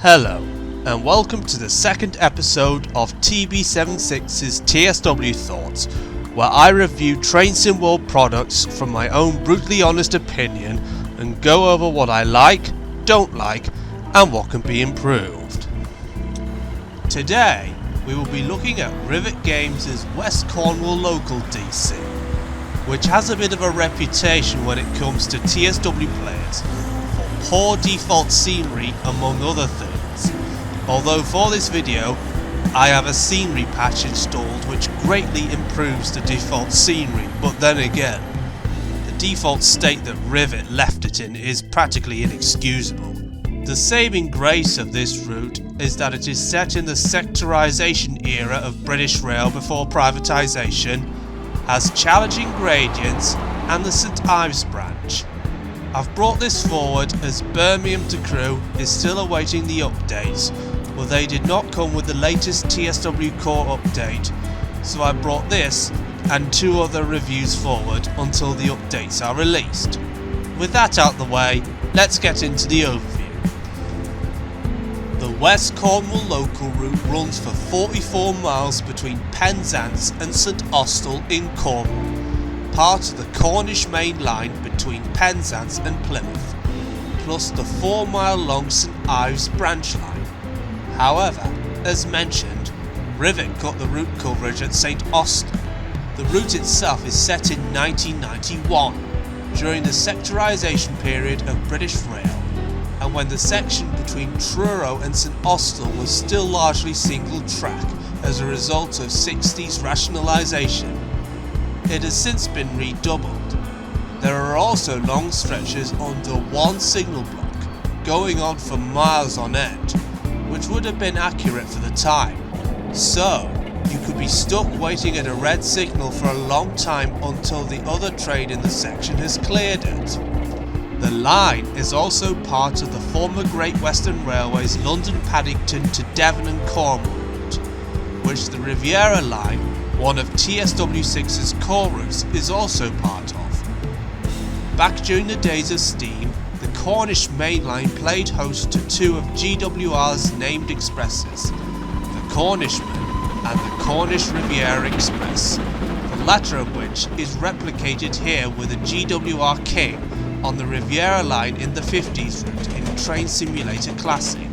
Hello, and welcome to the second episode of TB76's TSW Thoughts, where I review Train Sim World products from my own brutally honest opinion and go over what I like, don't like, and what can be improved. Today, we will be looking at Rivet Games' West Cornwall local DC, which has a bit of a reputation when it comes to TSW players for poor default scenery among other things. Although for this video, I have a scenery patch installed which greatly improves the default scenery, but then again, the default state that Rivet left it in is practically inexcusable. The saving grace of this route is that it is set in the sectorisation era of British Rail before privatisation, has challenging gradients and the St Ives branch. I've brought this forward as Birmingham to Crewe is still awaiting the updates, but they did not come with the latest TSW core update, so I brought this and two other reviews forward until the updates are released. With that out the way, let's get into the overview. The West Cornwall local route runs for 44 miles between Penzance and St Austell in Cornwall, part of the Cornish main line between Penzance and Plymouth, plus the 4-mile long St Ives branch line. However, as mentioned, Rivet cut the route coverage at St Austell. The route itself is set in 1991, during the sectorisation period of British Rail, and when the section between Truro and St Austell was still largely single track as a result of 60s rationalisation. It has since been redoubled. There are also long stretches under one signal block, going on for miles on end, which would have been accurate for the time. So, you could be stuck waiting at a red signal for a long time until the other train in the section has cleared it. The line is also part of the former Great Western Railway's London Paddington to Devon and Cornwall route, which the Riviera line, one of TSW6's core routes, is also part of. Back during the days of Steam, the Cornish main line played host to two of GWR's named expresses, the Cornishman and the Cornish Riviera Express, the latter of which is replicated here with a GWR King on the Riviera line in the 50s route in Train Simulator Classic.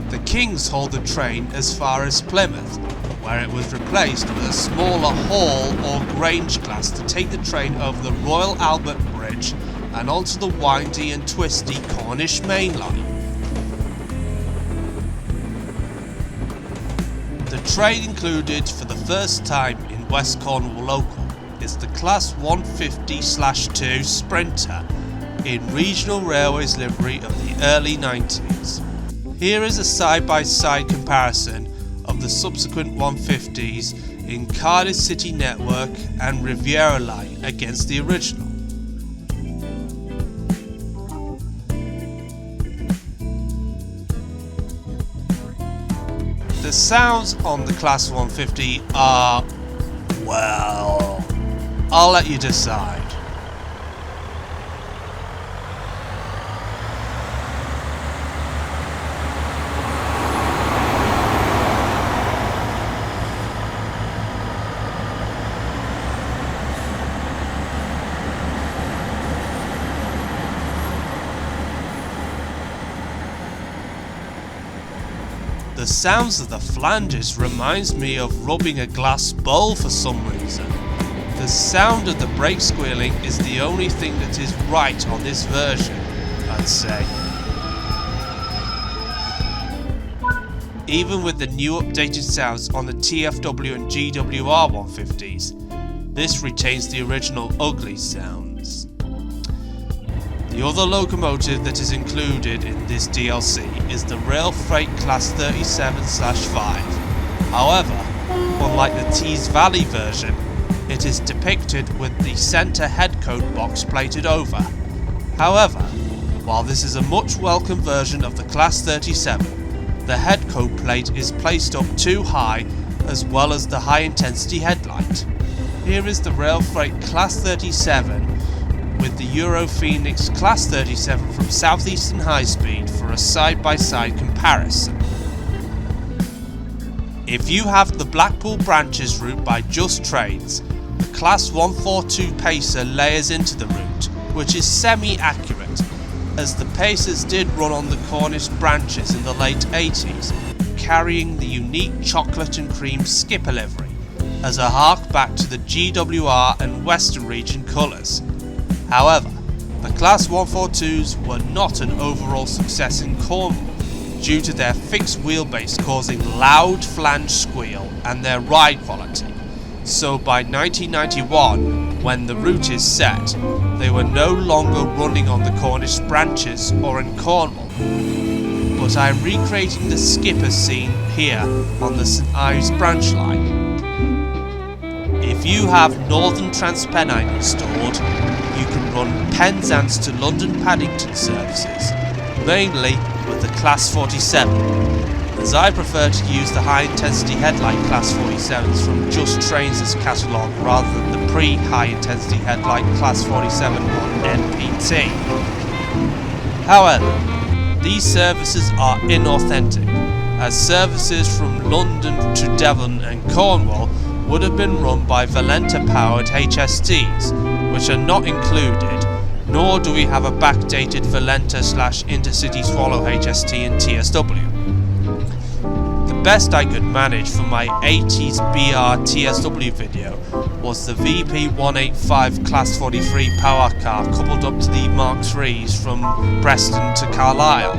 The Kings hauled the train as far as Plymouth, where it was replaced with a smaller Hall or Grange class to take the train over the Royal Albert Bridge and onto the windy and twisty Cornish main line. The train included for the first time in West Cornwall local is the Class 150/2 Sprinter in Regional Railways livery of the early 90s. Here is a side-by-side comparison of the subsequent 150s in Cardiff City Network and Riviera line against the original. The sounds on the Class 150 are, well, I'll let you decide. The sounds of the flanges reminds me of rubbing a glass bowl for some reason. The sound of the brake squealing is the only thing that is right on this version, I'd say. Even with the new updated sounds on the TFW and GWR 150s, this retains the original ugly sounds. The other locomotive that is included in this DLC is the Rail Freight Class 37/5. However, unlike the Tees Valley version, it is depicted with the centre headcode box plated over. However, while this is a much welcome version of the Class 37, the headcode plate is placed up too high as well as the high intensity headlight. Here is the Rail Freight Class 37 with the Euro Phoenix Class 37 from Southeastern High Speed for a side-by-side comparison. If you have the Blackpool branches route by Just Trains, the Class 142 Pacer layers into the route, which is semi-accurate, as the Pacers did run on the Cornish branches in the late 80s, carrying the unique chocolate and cream skipper livery, as a hark back to the GWR and Western Region colours. However, the Class 142s were not an overall success in Cornwall, due to their fixed wheelbase causing loud flange squeal and their ride quality. So by 1991, when the route is set, they were no longer running on the Cornish branches or in Cornwall. But I'm recreating the skipper scene here on the St Ives branch line. If you have Northern Transpennine installed, you can run Penzance to London Paddington services, mainly with the Class 47, as I prefer to use the high-intensity headlight Class 47s from Just Trains' catalogue rather than the pre-high-intensity headlight Class 47 on NPT. However, these services are inauthentic, as services from London to Devon and Cornwall would have been run by Valenta-powered HSTs, which are not included, nor do we have a backdated Valenta/Intercity Swallow HST in TSW. The best I could manage for my 80s BR TSW video was the VP185 Class 43 power car coupled up to the Mark IIIs from Preston to Carlisle.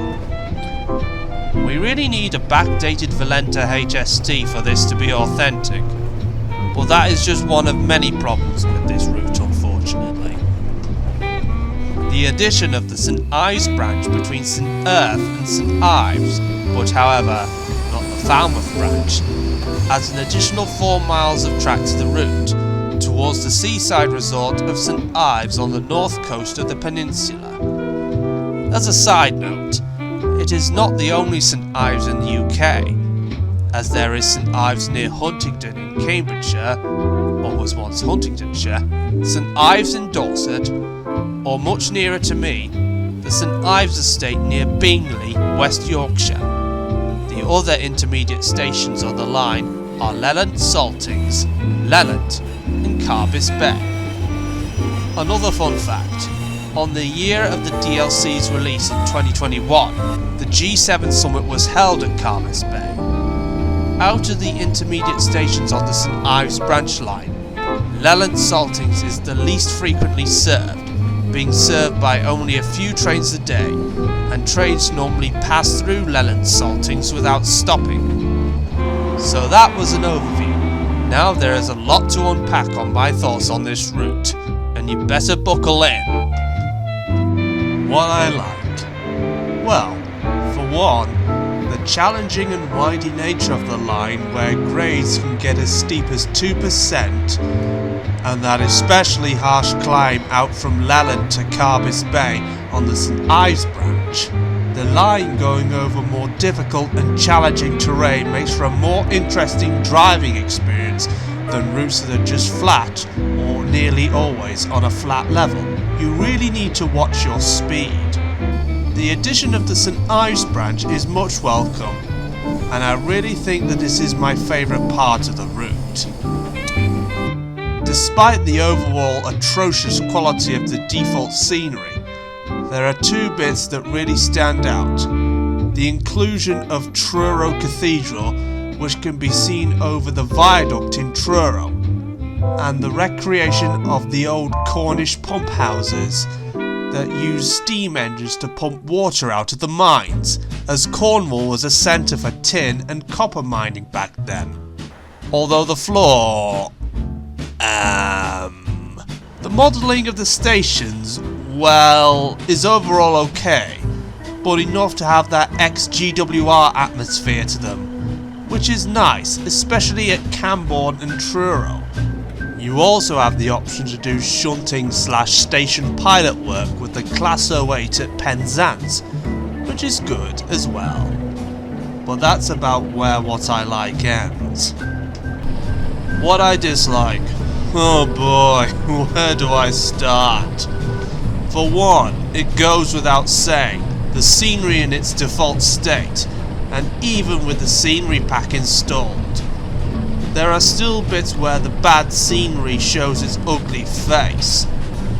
We really need a backdated Valenta HST for this to be authentic, but that is just one of many problems with this route, unfortunately. The addition of the St Ives branch between St Erth and St Ives, but however not the Falmouth branch, adds an additional 4 miles of track to the route, towards the seaside resort of St Ives on the north coast of the peninsula. As a side note, it is not the only St Ives in the UK, as there is St Ives near Huntingdon in Cambridgeshire, or was once Huntingdonshire, St Ives in Dorset, or much nearer to me, the St Ives estate near Bingley, West Yorkshire. The other intermediate stations on the line are Lelant Saltings, Lelant, and Carbis Bay. Another fun fact, on the year of the DLC's release in 2021, the G7 Summit was held at Carbis Bay. Out of the intermediate stations on the St Ives branch line, Lelant Saltings is the least frequently served, being served by only a few trains a day, and trains normally pass through Lelant Saltings without stopping. So that was an overview. Now there is a lot to unpack on my thoughts on this route, and you better buckle in. What I like? Well, for one, the challenging and windy nature of the line where grades can get as steep as 2%, and that especially harsh climb out from Lelant to Carbis Bay on the St Ives branch. The line going over more difficult and challenging terrain makes for a more interesting driving experience than routes that are just flat or nearly always on a flat level. You really need to watch your speed. The addition of the St Ives branch is much welcome, and I really think that this is my favourite part of the route. Despite the overall atrocious quality of the default scenery, there are two bits that really stand out. The inclusion of Truro Cathedral, which can be seen over the viaduct in Truro, and the recreation of the old Cornish pump houses that use steam engines to pump water out of the mines, as Cornwall was a centre for tin and copper mining back then. Although the floor... the modelling of the stations, well, is overall okay, but enough to have that ex-GWR atmosphere to them, which is nice, especially at Camborne and Truro. You also have the option to do shunting/station pilot work with the Class 08 at Penzance, which is good as well. But that's about where what I like ends. What I dislike? Oh boy, where do I start? For one, it goes without saying, the scenery in its default state, and even with the scenery pack installed, there are still bits where the bad scenery shows its ugly face.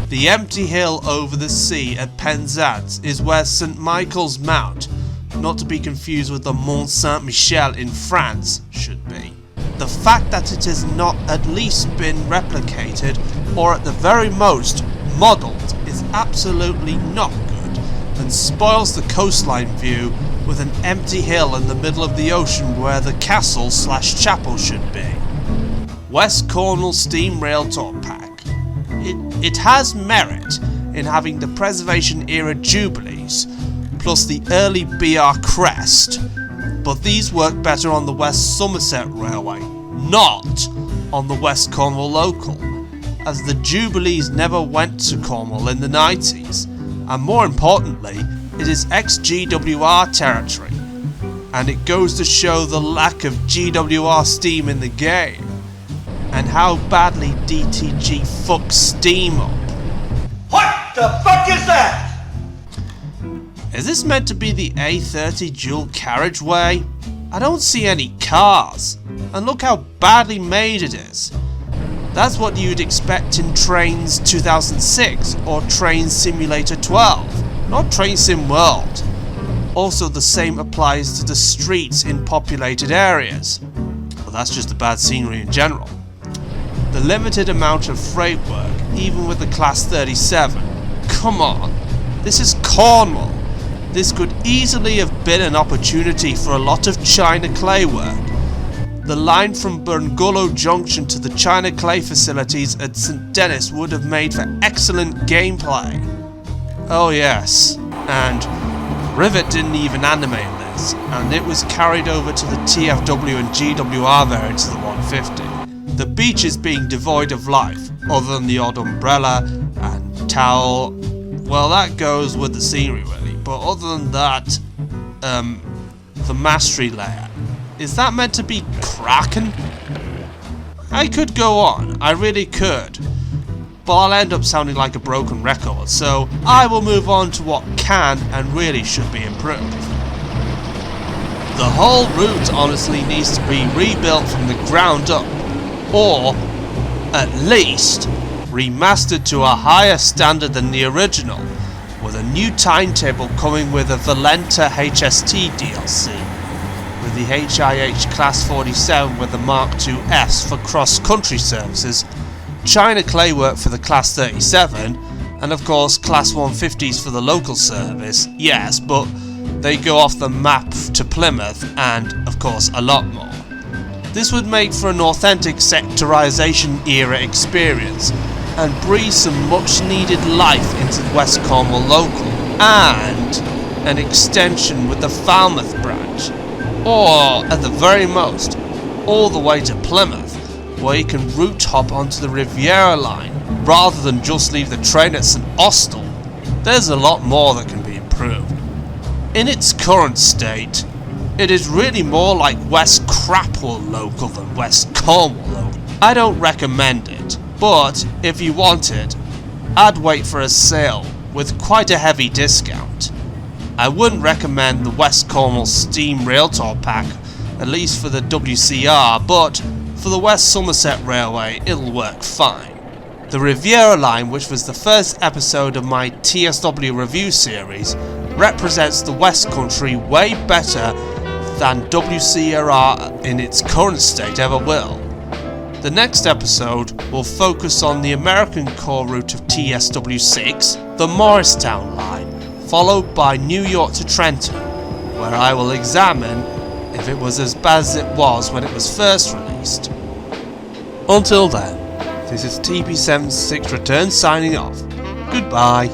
The empty hill over the sea at Penzance is where St. Michael's Mount, not to be confused with the Mont Saint-Michel in France, should be. The fact that it has not at least been replicated, or at the very most modelled, is absolutely not good, and spoils the coastline view with an empty hill in the middle of the ocean where the castle/chapel should be. West Cornwall Steam Rail Tour Pack. It has merit in having the Preservation Era Jubilees, plus the early BR Crest, but these work better on the West Somerset Railway, not on the West Cornwall Local, as the Jubilees never went to Cornwall in the 90s, and more importantly, it is ex-GWR territory, and it goes to show the lack of GWR steam in the game, and how badly DTG fucks steam up. What the fuck is that? Is this meant to be the A30 dual carriageway? I don't see any cars, and look how badly made it is. That's what you'd expect in Trains 2006 or Train Simulator 12, not Train Sim World. Also, the same applies to the streets in populated areas. Well, that's just the bad scenery in general. The limited amount of freight work, even with the Class 37. Come on, this is Cornwall. This could easily have been an opportunity for a lot of China clay work. The line from Bungalow Junction to the China clay facilities at St. Denis would have made for excellent gameplay. Oh yes, and Rivet didn't even animate this, and it was carried over to the TFW and GWR variants of the 150. The beaches being devoid of life, other than the odd umbrella and towel, well that goes with the scenery really, but other than that, the mastery layer. Is that meant to be Kraken? I could go on, I really could, but I'll end up sounding like a broken record, so I will move on to what can and really should be improved. The whole route honestly needs to be rebuilt from the ground up, or at least remastered to a higher standard than the original, with a new timetable coming with a Valenta HST DLC, with the HIH Class 47 with the Mark II S for cross-country services, China clay work for the Class 37, and of course Class 150s for the local service, yes, but they go off the map to Plymouth, and of course a lot more. This would make for an authentic sectorisation era experience, and breathe some much needed life into the West Cornwall Local, and an extension with the Falmouth branch, or at the very most, all the way to Plymouth, where you can route hop onto the Riviera line, rather than just leave the train at St Austell. There's a lot more that can be improved. In its current state, it is really more like West Crapwall Local than West Cornwall Local. I don't recommend it, but if you want it, I'd wait for a sale with quite a heavy discount. I wouldn't recommend the West Cornwall Steam Rail Tour Pack, at least for the WCR, but for the West Somerset Railway it'll work fine. The Riviera line, which was the first episode of my TSW review series, represents the West Country way better than WCR in its current state ever will. The next episode will focus on the American core route of TSW6, the Morristown line, followed by New York to Trenton, where I will examine if it was as bad as it was when it was first released. Until then, this is TB76 Return signing off. Goodbye.